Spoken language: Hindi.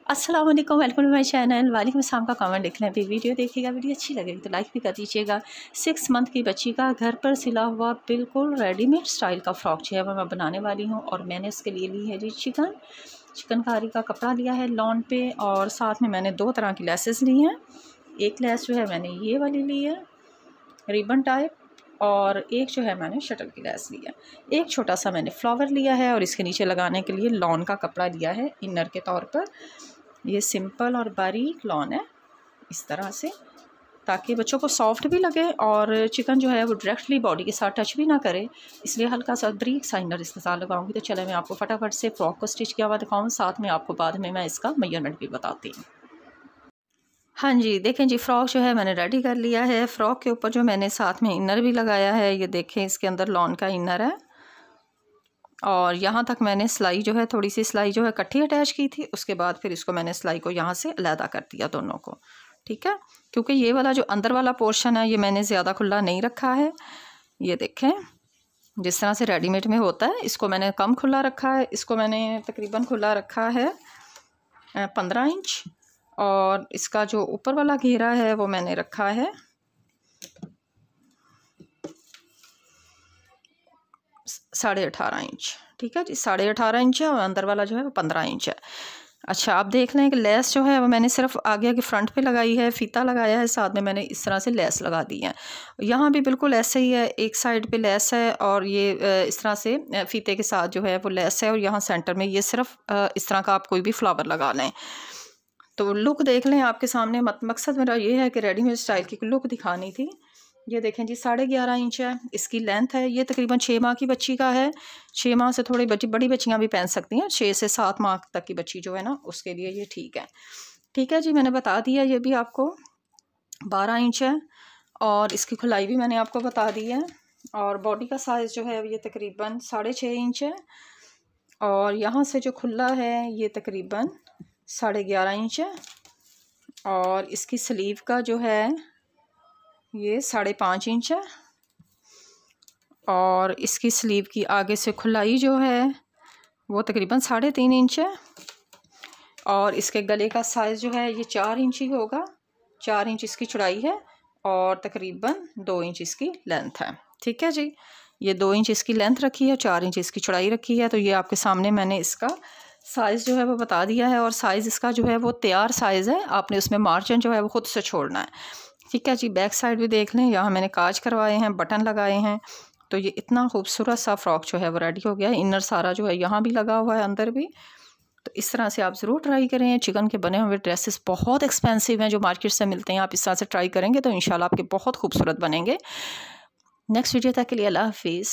अस्सलाम वालेकुम, वेलकम टू माय चैनल। वालेकुम अस्सलाम का कमेंट लिख लें, फिर वीडियो देखिएगा। वीडियो अच्छी लगेगी तो लाइक भी कर दीजिएगा। 6 मंथ की बच्ची का घर पर सिला हुआ बिल्कुल रेडीमेड स्टाइल का फ़्रॉक जो है वो मैं बनाने वाली हूँ। और मैंने उसके लिए ली है जी चिकनकारी का कपड़ा लिया है लॉन पे, और साथ में मैंने 2 तरह की लेसेस ली हैं। एक लेस जो है मैंने ये वाली ली है रिबन टाइप, और एक जो है मैंने शटल की लेस ली है। एक छोटा सा मैंने फ्लावर लिया है और इसके नीचे लगाने के लिए लॉन का कपड़ा लिया है इनर के तौर पर। ये सिंपल और बारीक लॉन है इस तरह से, ताकि बच्चों को सॉफ्ट भी लगे और चिकन जो है वो डायरेक्टली बॉडी के साथ टच भी ना करे, इसलिए हल्का सा बारीक सा इनर इसके साथ लगाऊंगी। तो चले मैं आपको फटाफट से फ्रॉक को स्टिच किया हुआ दिखाऊँ, साथ में आपको बाद में मैं इसका मेजरमेंट भी बताती हूँ। हाँ जी, देखें जी, फ़्रॉक जो है मैंने रेडी कर लिया है। फ़्रॉक के ऊपर जो मैंने साथ में इनर भी लगाया है, ये देखें इसके अंदर लॉन का इनर है। और यहाँ तक मैंने सिलाई जो है, थोड़ी सी सिलाई जो है इकट्ठी अटैच की थी, उसके बाद फिर इसको मैंने सिलाई को यहाँ से अलहदा कर दिया दोनों को, ठीक है। क्योंकि ये वाला जो अंदर वाला पोर्शन है ये मैंने ज़्यादा खुला नहीं रखा है। ये देखें जिस तरह से रेडीमेड में होता है, इसको मैंने कम खुला रखा है। इसको मैंने तकरीबन खुला रखा है 15 इंच, और इसका जो ऊपर वाला घेरा है वो मैंने रखा है 18.5 इंच, ठीक है जी। 18.5 इंच है और अंदर वाला जो है वो 15 इंच है। अच्छा, आप देख लें कि लेस जो है वो मैंने सिर्फ आगे के फ्रंट पे लगाई है, फ़ीता लगाया है, साथ में मैंने इस तरह से लेस लगा दी है। यहाँ भी बिल्कुल ऐसे ही है, एक साइड पे लेस है और ये इस तरह से फ़ीते के साथ जो है वो लेस है, और यहाँ सेंटर में ये सिर्फ इस तरह का आप कोई भी फ्लावर लगा लें। तो लुक देख लें आपके सामने। मकसद मेरा ये है कि रेडीमेड स्टाइल की लुक दिखानी थी। ये देखें जी 11.5 इंच है इसकी लेंथ है। ये तकरीबन 6 माह की बच्ची का है। 6 माह से थोड़ी बड़ी बच्चियां भी पहन सकती हैं। 6 से 7 माह तक की बच्ची जो है ना, उसके लिए ये ठीक है। ठीक है जी, मैंने बता दिया ये भी आपको। 12 इंच है और इसकी खुलाई भी मैंने आपको बता दी है। और बॉडी का साइज़ जो है ये तकरीबन 6.5 इंच है, और यहाँ से जो खुला है ये तकरीबन 11.5 इंच है, और इसकी स्लीव का जो है ये 5.5 इंच है, और इसकी स्लीव की आगे से खुलाई जो है वो तकरीबन 3.5 इंच है, और इसके गले का साइज़ जो है ये 4 इंच ही होगा। 4 इंच इसकी चौड़ाई है और तकरीबन 2 इंच इसकी लेंथ है, ठीक है जी। ये 2 इंच इसकी लेंथ रखी है, 4 इंच इसकी चौड़ाई रखी है। तो ये आपके सामने मैंने इसका साइज़ जो है वो बता दिया है, और साइज़ इसका जो है वो तैयार साइज़ है, आपने उसमें मार्जिन जो है वो ख़ुद से छोड़ना है, ठीक है जी। बैक साइड भी देख लें, यहाँ मैंने काज करवाए हैं, बटन लगाए हैं। तो ये इतना खूबसूरत सा फ्रॉक जो है वो रेडी हो गया है। इनर सारा जो है यहाँ भी लगा हुआ है, अंदर भी। तो इस तरह से आप ज़रूर ट्राई करें। चिकन के बने हुए ड्रेसेस बहुत एक्सपेंसिव हैं जो मार्केट से मिलते हैं। आप इस तरह से ट्राई करेंगे तो इंशाल्लाह आपके बहुत खूबसूरत बनेंगे। नेक्स्ट वीडियो तक के लिए अल्लाह हाफिज़।